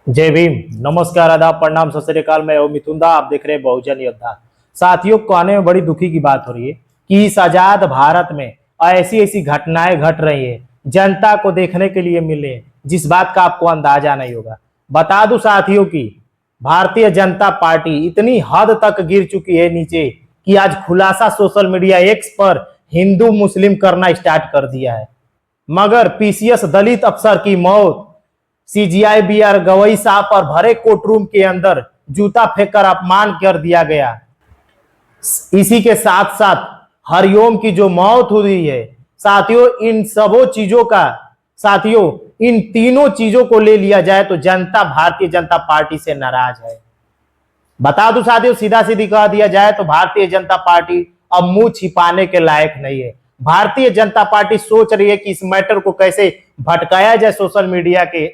जय भीम। नमस्कार, आदाब, प्रणाम, सत श्री अकाल। मैं मिथुन दा, आप देख रहे हैं बहुजन योद्धा। साथियों, कहने में बड़ी दुखी की बात हो रही है कि इस आजाद भारत में ऐसी ऐसी घटनाएं घट रही है, जनता को देखने के लिए मिले, जिस बात का आपको अंदाजा नहीं होगा। बता दूं साथियों की भारतीय जनता पार्टी इतनी हद तक गिर चुकी है नीचे कि आज खुलासा सोशल मीडिया एक्स पर हिंदू मुस्लिम करना स्टार्ट कर दिया है। मगर पीसीएस दलित अफसर की मौत सीजीआई बीआर गवई साहब पर भरे कोर्टरूम के अंदर जूता फेंककर अपमान कर दिया गया। इसी के साथ साथ हरिओम की जो मौत हुई है, साथियों इन तीनों चीजों को ले लिया जाए तो जनता भारतीय जनता पार्टी से नाराज है। बता दूं साथियों, सीधा सीधी कह दिया जाए तो भारतीय जनता पार्टी अब मुंह छिपाने के लायक नहीं है। भारतीय जनता पार्टी सोच रही है कि इस मैटर को कैसे भटकाया जाए सोशल मीडिया के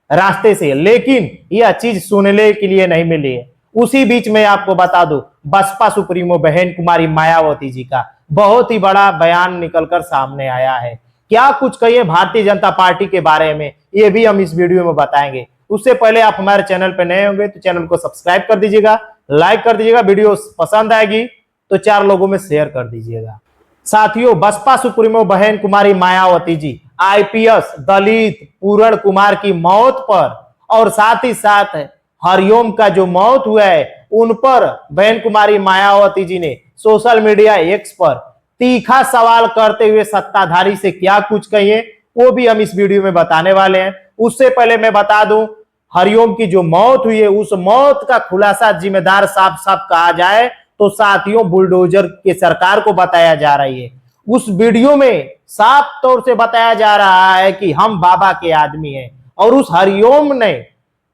रास्ते से, लेकिन यह चीज सुनने के लिए नहीं मिली है। उसी बीच में आपको बता दूं, बसपा सुप्रीमो बहन कुमारी मायावती जी का बहुत ही बड़ा बयान निकलकर सामने आया है। क्या कुछ कहिए भारतीय जनता पार्टी के बारे में, ये भी हम इस वीडियो में बताएंगे। उससे पहले आप हमारे चैनल पर नए होंगे तो चैनल को सब्सक्राइब कर दीजिएगा, लाइक कर दीजिएगा, वीडियो पसंद आएगी तो 4 लोगों में शेयर कर दीजिएगा। साथियों, बसपा सुप्रीमो बहन कुमारी मायावती जी आईपीएस दलित पूरण कुमार की मौत पर और साथ ही साथ हरिओम का जो मौत हुआ है उन पर बहन कुमारी मायावती जी ने सोशल मीडिया एक्स पर तीखा सवाल करते हुए सत्ताधारी से क्या कुछ कहिए, वो भी हम इस वीडियो में बताने वाले हैं। उससे पहले मैं बता दूं, हरिओम की जो मौत हुई है उस मौत का खुलासा जिम्मेदार साफ साफ कहा जाए तो साथियों बुलडोजर के सरकार को बताया जा रही है। उस वीडियो में साफ तौर से बताया जा रहा है कि हम बाबा के आदमी हैं और उस हरिओम ने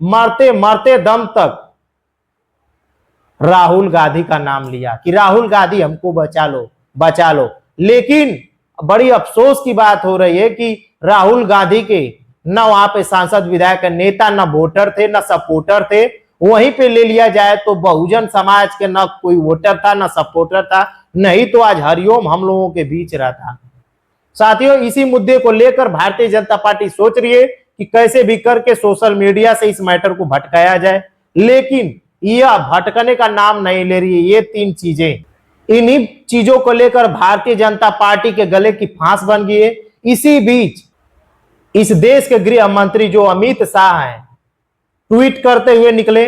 मरते मरते दम तक राहुल गांधी का नाम लिया कि राहुल गांधी हमको बचा लो बचा लो। लेकिन बड़ी अफसोस की बात हो रही है कि राहुल गांधी के न वहां पे सांसद विधायक नेता न वोटर थे न सपोर्टर थे। वहीं पे ले लिया जाए तो बहुजन समाज के न कोई वोटर था न सपोर्टर था, नहीं तो आज हरिओम हम लोगों के बीच रहा था। साथियों, इसी मुद्दे को लेकर भारतीय जनता पार्टी सोच रही है कि कैसे भी करके सोशल मीडिया से इस मैटर को भटकाया जाए, लेकिन यह भटकने का नाम नहीं ले रही है। ये 3 चीजें, इन्हीं चीजों को लेकर भारतीय जनता पार्टी के गले की फांस बन गई है। इसी बीच इस देश के गृह मंत्री जो अमित शाह हैं, ट्वीट करते हुए निकले,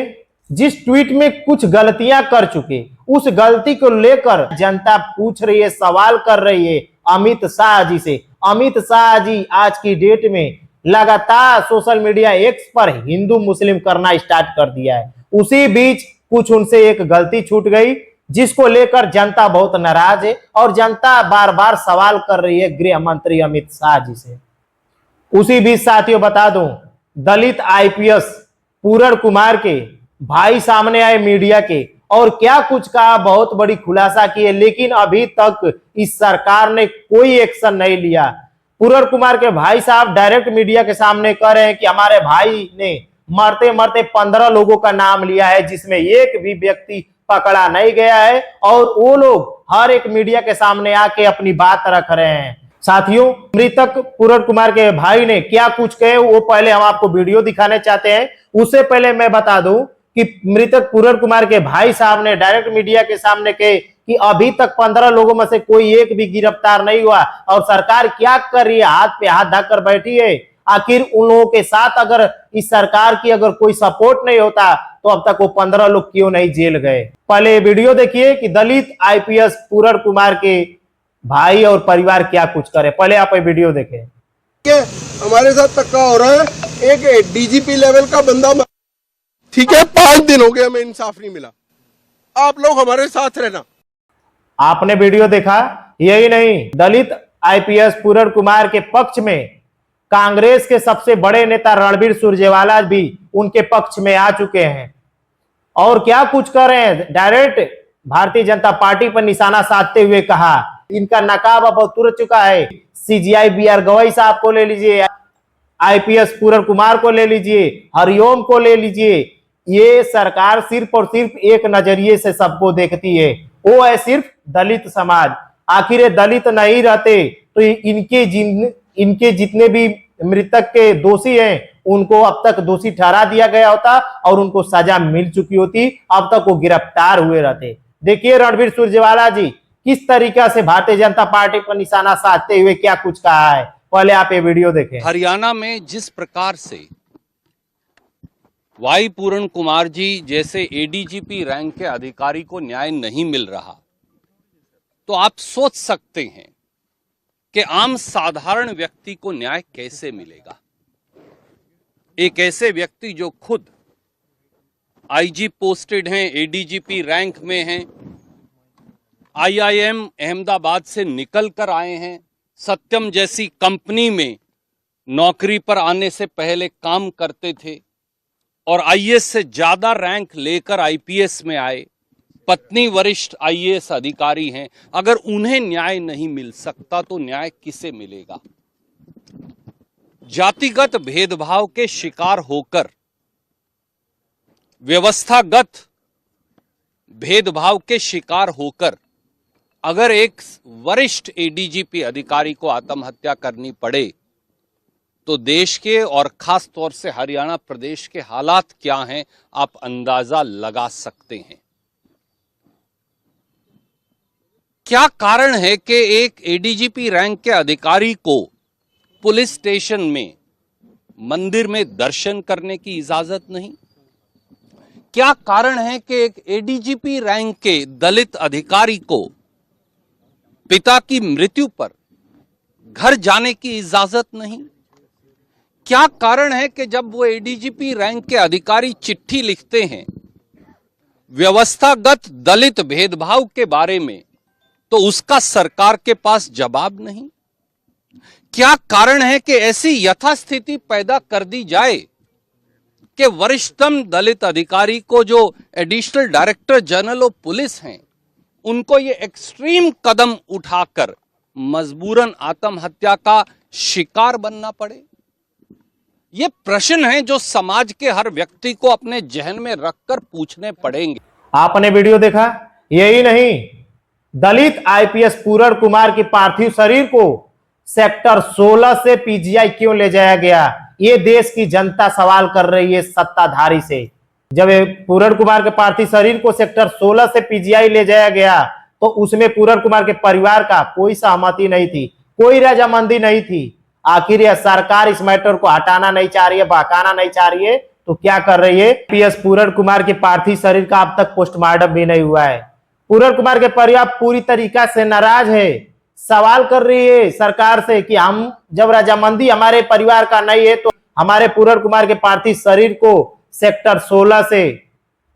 जिस ट्वीट में कुछ गलतियां कर चुके, उस गलती को लेकर जनता पूछ रही है, सवाल कर रही है अमित शाह जी से। अमित शाह जी आज की डेट में लगातार सोशल मीडिया एक्स पर हिंदू मुस्लिम करना स्टार्ट कर दिया है। उसी बीच कुछ उनसे एक गलती छूट गई जिसको लेकर जनता बहुत नाराज है और जनता बार बार सवाल कर रही है गृह मंत्री अमित शाह जी से। उसी बीच साथियों बता दूं, दलित आईपीएस पूरण कुमार के भाई सामने आए मीडिया के और क्या कुछ कहा, बहुत बड़ी खुलासा की है, लेकिन अभी तक इस सरकार ने कोई एक्शन नहीं लिया। पूरण कुमार के भाई साहब डायरेक्ट मीडिया के सामने कह रहे हैं कि हमारे भाई ने मरते मरते 15 लोगों का नाम लिया है जिसमें एक भी व्यक्ति पकड़ा नहीं गया है, और वो लोग हर एक मीडिया के सामने आके अपनी बात रख रहे हैं। साथियों, मृतक पूरण कुमार के भाई ने क्या कुछ कहे वो पहले हम आपको वीडियो दिखाने चाहते हैं। उससे पहले मैं बता दूं कि मृतक पूरण कुमार के भाई साहब ने डायरेक्ट मीडिया के सामने कहे कि अभी तक 15 लोगों में से कोई एक भी गिरफ्तार नहीं हुआ और सरकार क्या कर रही है, हाथ पे हाथ धरकर बैठी है। आखिर उन लोगों के साथ अगर इस सरकार की अगर कोई सपोर्ट नहीं होता तो अब तक वो 15 लोग क्यों नहीं जेल गए। पहले वीडियो देखिए कि दलित आईपीएस पूरण कुमार के भाई और परिवार क्या कुछ करे। पहले आप ये वीडियो देखें। हमारे साथ धक्का हो रहा है, एक डीजीपी लेवल का बंदा, ठीक है, 5 दिन हो गए हमें इंसाफ नहीं मिला। आप लोग हमारे साथ रहना। आपने वीडियो देखा, यही नहीं, दलित आईपीएस पूरण कुमार के पक्ष में कांग्रेस के सबसे बड़े नेता रणबीर सुरजेवाला भी उनके पक्ष में आ चुके हैं और क्या कुछ कर रहे हैं। डायरेक्ट भारतीय जनता पार्टी पर निशाना साधते हुए कहा इनका नकाब अब उतर चुका है। सीजीआई बीआर गवई साहब को ले लीजिए, आईपीएस पूरण कुमार को ले लीजिए, हरिओम को ले लीजिए, ये सरकार सिर्फ और सिर्फ एक नजरिए से सबको देखती है, वो है सिर्फ दलित समाज। आखिर ये दलित नहीं रहते तो इनके जितने भी मृतक के दोषी हैं उनको अब तक दोषी ठहरा दिया गया होता और उनको सजा मिल चुकी होती, अब तक वो गिरफ्तार हुए रहते। देखिए रणबीर सुरजेवाला जी किस तरीका से भारतीय जनता पार्टी पर निशाना साधते हुए क्या कुछ कहा है, पहले आप ये वीडियो देखें। हरियाणा में जिस प्रकार से वाई पूरण कुमार जी जैसे एडीजीपी रैंक के अधिकारी को न्याय नहीं मिल रहा, तो आप सोच सकते हैं कि आम साधारण व्यक्ति को न्याय कैसे मिलेगा। एक ऐसे व्यक्ति जो खुद आईजी पोस्टेड हैं, एडीजीपी रैंक में हैं, आईआईएम अहमदाबाद से निकल कर आए हैं, सत्यम जैसी कंपनी में नौकरी पर आने से पहले काम करते थे और आईएएस से ज्यादा रैंक लेकर आईपीएस में आए, पत्नी वरिष्ठ आईएएस अधिकारी हैं। अगर उन्हें न्याय नहीं मिल सकता तो न्याय किसे मिलेगा। जातिगत भेदभाव के शिकार होकर, व्यवस्थागत भेदभाव के शिकार होकर अगर एक वरिष्ठ एडीजीपी अधिकारी को आत्महत्या करनी पड़े तो देश के और खास तौर से हरियाणा प्रदेश के हालात क्या हैं आप अंदाजा लगा सकते हैं। क्या कारण है कि एक एडीजीपी रैंक के अधिकारी को पुलिस स्टेशन में मंदिर में दर्शन करने की इजाजत नहीं? क्या कारण है कि एक एडीजीपी रैंक के दलित अधिकारी को पिता की मृत्यु पर घर जाने की इजाजत नहीं? क्या कारण है कि जब वो एडीजीपी रैंक के अधिकारी चिट्ठी लिखते हैं व्यवस्थागत दलित भेदभाव के बारे में तो उसका सरकार के पास जवाब नहीं? क्या कारण है कि ऐसी यथास्थिति पैदा कर दी जाए कि वरिष्ठतम दलित अधिकारी को जो additional director general of police हैं उनको ये एक्सट्रीम कदम उठाकर मजबूरन आत्महत्या का शिकार बनना पड़े? ये प्रश्न है जो समाज के हर व्यक्ति को अपने जहन में रखकर पूछने पड़ेंगे। आपने वीडियो देखा? यही नहीं, दलित आईपीएस पूरण कुमार की पार्थिव शरीर को सेक्टर 16 से पीजीआई क्यों ले जाया गया, ये देश की जनता सवाल कर रही है सत्ताधारी से। जब पूरण कुमार के पार्थिव शरीर को सेक्टर 16 से पीजीआई ले जाया गया तो उसमें पूरण कुमार के परिवार का कोई सहमति नहीं थी, कोई रजामंदी नहीं थी। आखिर यह सरकार इस मैटर को हटाना नहीं चाह रही है, बहकाना नहीं चाह रही है, तो क्या कर रही है? पीएस पूरण कुमार के पार्थिव शरीर का अब तक पोस्टमार्टम भी नहीं हुआ है। पूरण कुमार के परिवार पूरी तरीका से नाराज है, सवाल कर रही है सरकार से कि हम जब रजामंदी हमारे परिवार का नहीं है तो हमारे पूरण कुमार के पार्थिव शरीर को सेक्टर 16 से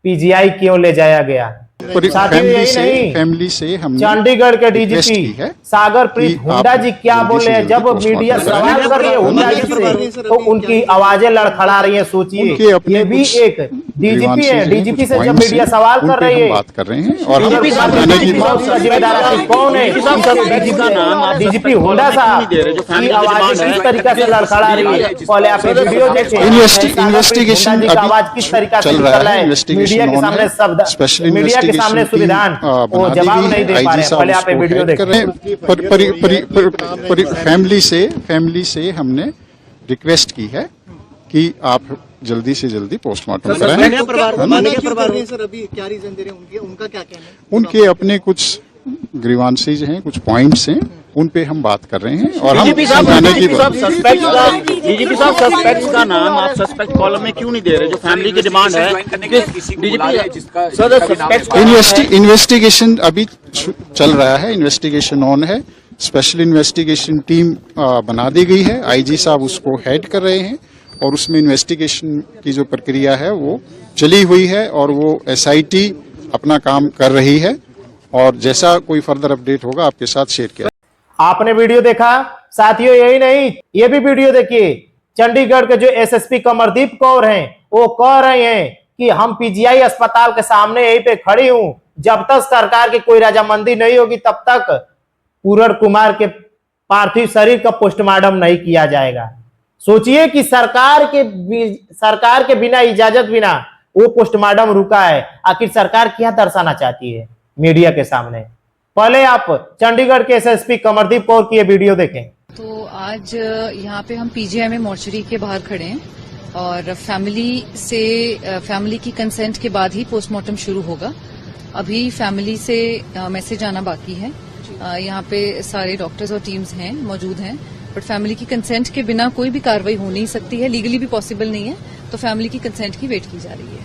पीजीआई क्यों ले जाया गया। फैमिली से हमने चंडीगढ़ के डीजीपी सागर प्रीत हुड्डा जी क्या बोल रहे हैं जब मीडिया सवाल कर रही है हुड्डा जी से तो उनकी आवाजें लड़खड़ा रही हैं। सोचिए ये भी एक डीजीपी है, डीजीपी से जब मीडिया सवाल कर रही है बात कर रहे हैं और जिम्मेदार कौन है? डीजीपी हुड्डा साहब की आवाजें किस तरीके से लड़खड़ा रही है, पहले आप वीडियो देखें। इन्वेस्टिगेशन आवाज किस तरीके से निकल रहा है, मीडिया के सामने शब्द, मीडिया के सामने संविधान वो जवाब नहीं दे पा रहे हैं। पहले आप वीडियो देखें। फैमिली से हमने रिक्वेस्ट की है कि आप जल्दी से जल्दी पोस्टमार्टम कराएं। सर अभी क्या रीजन दे रहे हैं उनका क्या कहना है? उनके अपने कुछ ग्रीवांसेज हैं, कुछ पॉइंट्स हैं, उन पे हम बात कर रहे हैं और हम डीजीपी साहब सस्पेक्ट का नाम आप सस्पेक्ट कॉलम में क्यों नहीं दे रहे? जो फैमिली की डिमांड है इन्वेस्टिगेशन अभी चल रहा है, इन्वेस्टिगेशन ऑन है। स्पेशल इन्वेस्टिगेशन टीम बना दी गई है, आईजी साहब उसको हेड कर रहे हैं और उसमें इन्वेस्टिगेशन की जो प्रक्रिया है वो चली हुई है और वो एसआईटी अपना काम कर रही है और जैसा कोई फर्दर अपडेट होगा आपके साथ शेयर किया। आपने वीडियो देखा साथियों? यही नहीं, ये भी वीडियो देखिए। चंडीगढ़ के जो एसएसपी कमरदीप कौर हैं वो कह रहे हैं कि हम पीजीआई अस्पताल के सामने यहीं पे खड़ी हूं, जब तक सरकार की कोई रजामंदी नहीं होगी तब तक पूरण कुमार के पार्थिव शरीर का पोस्टमार्टम नहीं किया जाएगा। सोचिए कि सरकार के बिना इजाजत बिना वो पोस्टमार्टम रुका है। आखिर सरकार क्या दर्शाना चाहती है मीडिया के सामने? पहले आप चंडीगढ़ के एसएसपी कमरदीप कौर की ये वीडियो देखें। तो आज यहाँ पे हम पीजीआई में मोर्चरी के बाहर खड़े हैं और फैमिली की कंसेंट के बाद ही पोस्टमार्टम शुरू होगा। अभी फैमिली से मैसेज आना बाकी है। यहाँ पे सारे डॉक्टर्स और टीम्स हैं मौजूद हैं, बट फैमिली की कंसेंट के बिना कोई भी कार्रवाई हो नहीं सकती है, लीगली भी पॉसिबल नहीं है, तो फैमिली की कंसेंट की वेट की जा रही है।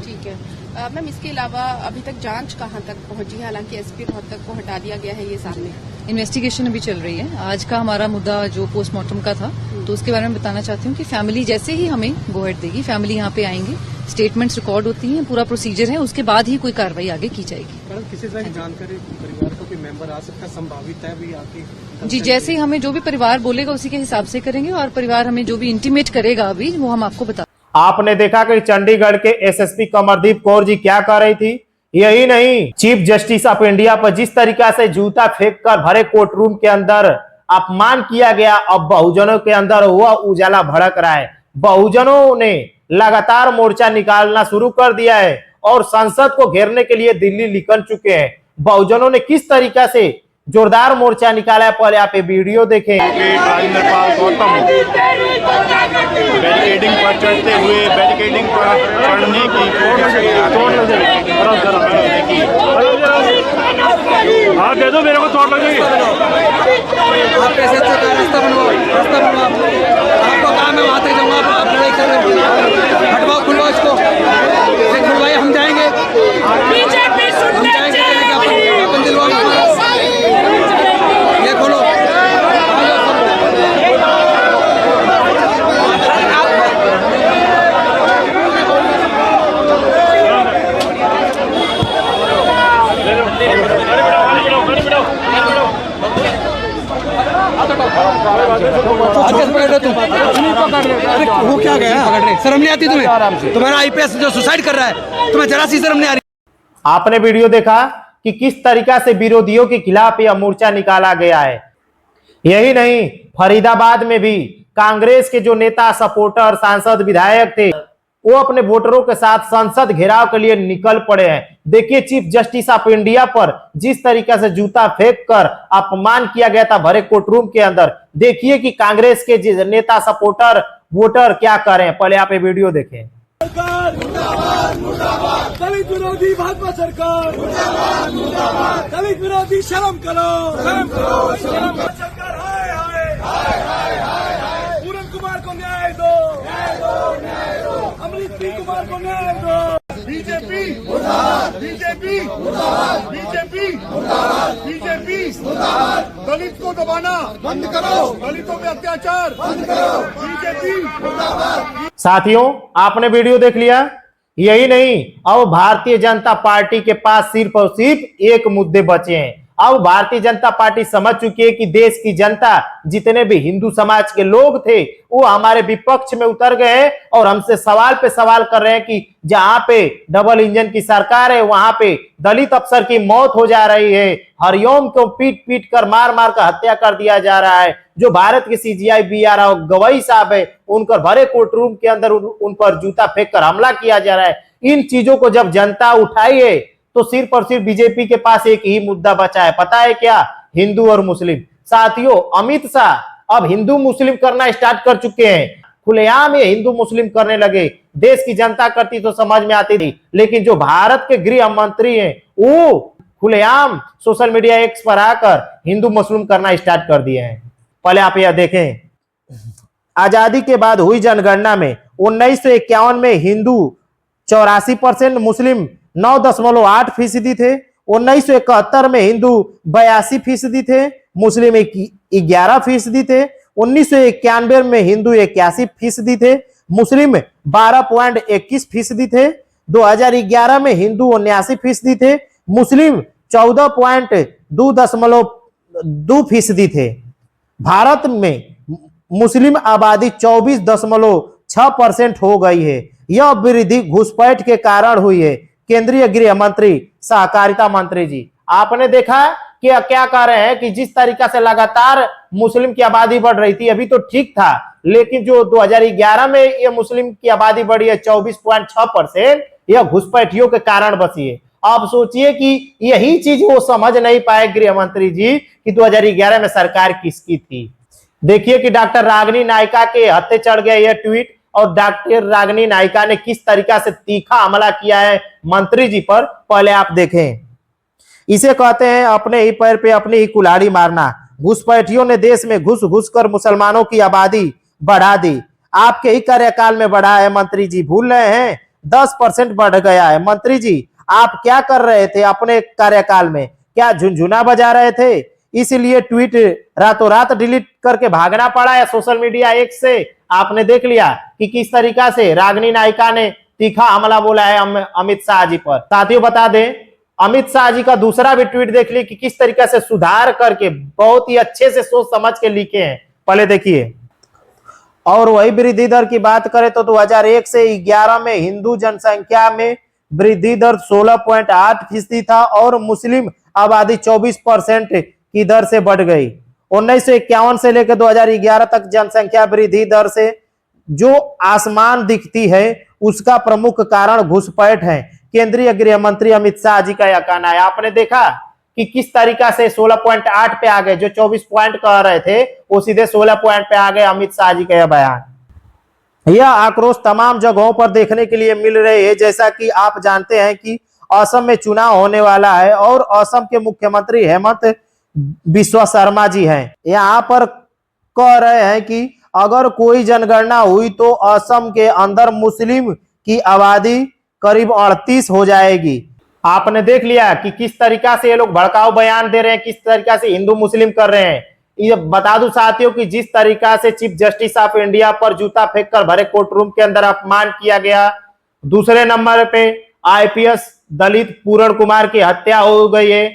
ठीक है मैम, इसके अलावा अभी तक जांच कहाँ तक पहुंची है? हालांकि एसपी रोहतक को हटा दिया गया है, ये सामने इन्वेस्टिगेशन अभी चल रही है। आज का हमारा मुद्दा जो पोस्टमार्टम का था, तो उसके बारे में बताना चाहती हूँ कि फैमिली जैसे ही हमें गो अहेड देगी, फैमिली यहाँ पे आएंगे, स्टेटमेंट्स रिकॉर्ड होती हैं, पूरा प्रोसीजर है, उसके बाद ही कोई कार्रवाई आगे की जाएगी। मैडम, किसी तरह की जानकारी परिवार को कोई मेंबर आ सकता है, संभावित है भी आपकी? जी, जैसे ही हमें जो भी परिवार बोलेगा उसी के हिसाब से करेंगे, और परिवार हमें जो भी इंटीमेट करेगा अभी वो हम आपको बता। आपने देखा कि चंडीगढ़ के एसएसपी कमरदीप कौर जी क्या कर रही थी। यही नहीं, चीफ जस्टिस ऑफ इंडिया पर जिस तरीका से जूता फेंककर भरे कोर्ट रूम के अंदर अपमान किया गया, अब बहुजनों के अंदर हुआ उजाला भड़क रहा है। बहुजनों ने लगातार मोर्चा निकालना शुरू कर दिया है और संसद को घेरने के लिए दिल्ली निकल चुके हैं। बहुजनों ने किस तरीका से जोरदार मोर्चा निकाला है, पहले आप ये वीडियो देखें। बैरिकेडिंग पर चढ़ते हुए बैरिकेडिंग पर चढ़ने की हाथ दे दो, मेरे को चोट लगेगी। आप कैसे रास्ता बनवाओ, आपको काम है, वहां तक जाऊंगा, आप लड़ाई कर रहे हो, हटवाओ, खुलवाओ इसको, खुलवाइए, हम जाएंगे, अपन दिलवाओ, ये खोलो। वो क्या गया पकड़ रहे, शर्म नहीं आती तुम्हें? तुम्हारा आईपीएस जो सुसाइड कर रहा है, तुम्हें जरा सी शर्म नहीं आ रही? आपने वीडियो देखा कि किस तरीका से विरोधियों के खिलाफ यह मोर्चा निकाला गया है। यही नहीं, फरीदाबाद में भी कांग्रेस के जो नेता, सपोर्टर, सांसद, विधायक थे, वो अपने वोटरों के साथ संसद घेराव के लिए निकल पड़े हैं। देखिए, चीफ जस्टिस ऑफ इंडिया पर जिस तरीके से जूता फेंक कर अपमान किया गया था भरे कोर्ट रूम के अंदर, देखिए कि कांग्रेस के नेता, सपोर्टर, वोटर क्या कर रहे हैं। पहले आप ये वीडियो देखें। दलित विरोधी भाजपा सरकार, दलित विरोधी शर्म करो, सरकार, हाय हाय, पूरन कुमार को न्याय दो, अमृत कुमार को न्याय दो। बीजेपी दलित को दबाना बंद करो, दलितों पे अत्याचार बंद करो, बीजेपी। साथियों, आपने वीडियो देख लिया। यही नहीं, अब भारतीय जनता पार्टी के पास सिर्फ और सिर्फ एक मुद्दे बचे हैं। अब भारतीय जनता पार्टी समझ चुकी है कि देश की जनता, जितने भी हिंदू समाज के लोग थे, वो हमारे विपक्ष में उतर गए हैं और हमसे सवाल पे सवाल कर रहे हैं कि जहां पे डबल इंजन की सरकार है, वहां पे दलित अफसर की मौत हो जा रही है, हरिओम को पीट पीट कर, मार मार कर हत्या कर दिया जा रहा है। जो भारत के सीजीआई BR गवई साहब है, उनकर भरे कोर्ट रूम के अंदर उन पर जूता फेंक कर हमला किया जा रहा है। इन चीजों को जब जनता उठाई है, तो सिर्फ और सिर्फ बीजेपी के पास एक ही मुद्दा बचा है, पता है क्या? हिंदू और मुस्लिम। साथियों, अमित शाह अब हिंदू मुस्लिम करना स्टार्ट कर चुके हैं। खुलेआम ये हिंदू मुस्लिम करने लगे। देश की जनता करती तो समझ में आती थी, लेकिन जो भारत के गृह मंत्री हैं, वो खुलेआम सोशल मीडिया एक्स पर आकर हिंदू मुस्लिम करना स्टार्ट कर दिए हैं। पहले आप यह देखें, आजादी के बाद हुई जनगणना में 1951 में हिंदू 84%, मुस्लिम 9.8% थे। 1971 में हिंदू 82% थे, मुस्लिम 11% थे। 1991 में हिंदू 81% थे, मुस्लिम 12.21% थे। 2011 में हिंदू 79% थे, मुस्लिम 14.2% थे। भारत में मुस्लिम आबादी 24.6% हो गई है। यह वृद्धि घुसपैठ के कारण हुई है। केंद्रीय गृह मंत्री, सहकारिता मंत्री जी, आपने देखा कि क्या कह रहे हैं कि जिस तरीका से लगातार मुस्लिम की आबादी बढ़ रही थी, अभी तो ठीक था, लेकिन जो 2011 में ये मुस्लिम की आबादी बढ़ी है 24.6%, यह घुसपैठियों के कारण बची है। आप सोचिए कि यही चीज वो समझ नहीं पाए गृह मंत्री जी कि 2011 में सरकार किसकी थी। देखिए कि डॉक्टर रागिनी नायका के हत्थे चढ़ गया यह ट्वीट, और डॉक्टर रागिनी नायका ने किस तरीका से तीखा हमला किया है मंत्री जी पर, पहले आप देखें। इसे कहते हैं अपने ही पैर पे अपनी ही कुल्हाड़ी मारना। घुसपैठियों ने देश में घुस घुस कर मुसलमानों की आबादी बढ़ा दी। आपके ही कार्यकाल में बढ़ा है मंत्री जी, भूल रहे हैं? 10% बढ़ गया है। मंत्री जी आप क्या कर रहे थे अपने कार्यकाल में? क्या झुनझुना बजा रहे थे? इसलिए ट्वीट रातों रात डिलीट करके भागना पड़ा है सोशल मीडिया एक से। आपने देख लिया कि किस तरीका से रागिनी नायका ने तीखा हमला बोला है अमित शाह जी पर। साथियों बता दें, अमित शाह जी का दूसरा भी ट्वीट देख ली कि किस तरीके से सुधार करके बहुत ही अच्छे से सोच समझ के लिखे हैं, पहले देखिए। और वही वृद्धि दर की बात करें तो 2001 से 11 में हिंदू जनसंख्या में वृद्धि दर 16.8% था और मुस्लिम आबादी 24% की दर से बढ़ गई। 1951 से लेकर 2011 तक जनसंख्या वृद्धि दर से जो आसमान दिखती है उसका प्रमुख कारण घुसपैठ है। केंद्रीय गृह मंत्री अमित शाह जी का यह कहना है। आपने देखा कि किस तरीका से 16.8 पे आ गए, जो 24 पॉइंट कह रहे थे वो सीधे 16 पॉइंट पे आ गए। अमित शाह जी का यह बयान, यह आक्रोश तमाम जगहों पर देखने के लिए मिल रहे हैं। जैसा कि आप जानते हैं कि असम में चुनाव होने वाला है और असम के मुख्यमंत्री हेमंत बिस्वा शर्मा जी हैं। यहाँ पर कह रहे हैं कि अगर कोई जनगणना हुई तो असम के अंदर मुस्लिम की आबादी करीब 38 हो जाएगी। आपने देख लिया कि किस तरीका से ये लोग भड़काऊ बयान दे रहे हैं, किस तरीका से हिंदू मुस्लिम कर रहे हैं। ये बता दूं साथियों कि जिस तरीका से चीफ जस्टिस ऑफ इंडिया पर जूता फेंककर भरे कोर्ट रूम के अंदर अपमान किया गया। दूसरे नंबर पे आईपीएस दलित पूरण कुमार की हत्या हो गई है।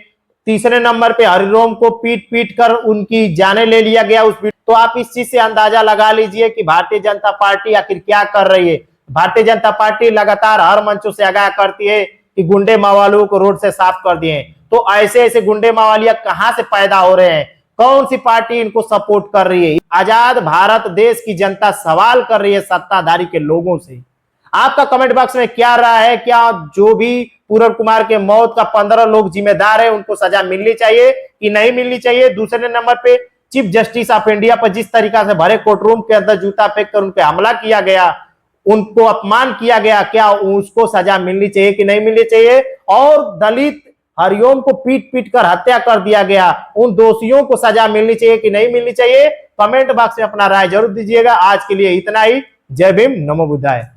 तीसरे नंबर पे हरिरोम को पीट पीट कर उनकी जाने ले लिया गया उस तो आप इस चीज से अंदाजा लगा लीजिए कि भारतीय जनता पार्टी आखिर क्या कर रही है। भारतीय जनता पार्टी लगातार हर मंचों से आगाह करती है कि गुंडे मावालियों को रोड से साफ कर दिए। तो ऐसे ऐसे गुंडे मावालिया कहां से पैदा हो रहे हैं? कौन सी पार्टी इनको सपोर्ट कर रही है? आजाद भारत देश की जनता सवाल कर रही है सत्ताधारी के लोगों से। आपका कमेंट बॉक्स में क्या रहा है? क्या जो भी पूरण कुमार के मौत का 15 लोग जिम्मेदार है उनको सजा मिलनी चाहिए कि नहीं मिलनी चाहिए? दूसरे नंबर पे चीफ जस्टिस ऑफ इंडिया पर जिस तरीका से भरे कोर्ट रूम के अंदर जूता फेंक कर उन पे हमला किया गया, उनको अपमान किया गया, क्या उसको सजा मिलनी चाहिए कि नहीं मिलनी चाहिए? और दलित हरिओम को पीट पीट कर हत्या कर दिया गया, उन दोषियों को सजा मिलनी चाहिए कि नहीं मिलनी चाहिए? कमेंट बॉक्स में अपना राय जरूर दीजिएगा। आज के लिए इतना ही। जय भीम, नमो बुद्धाय।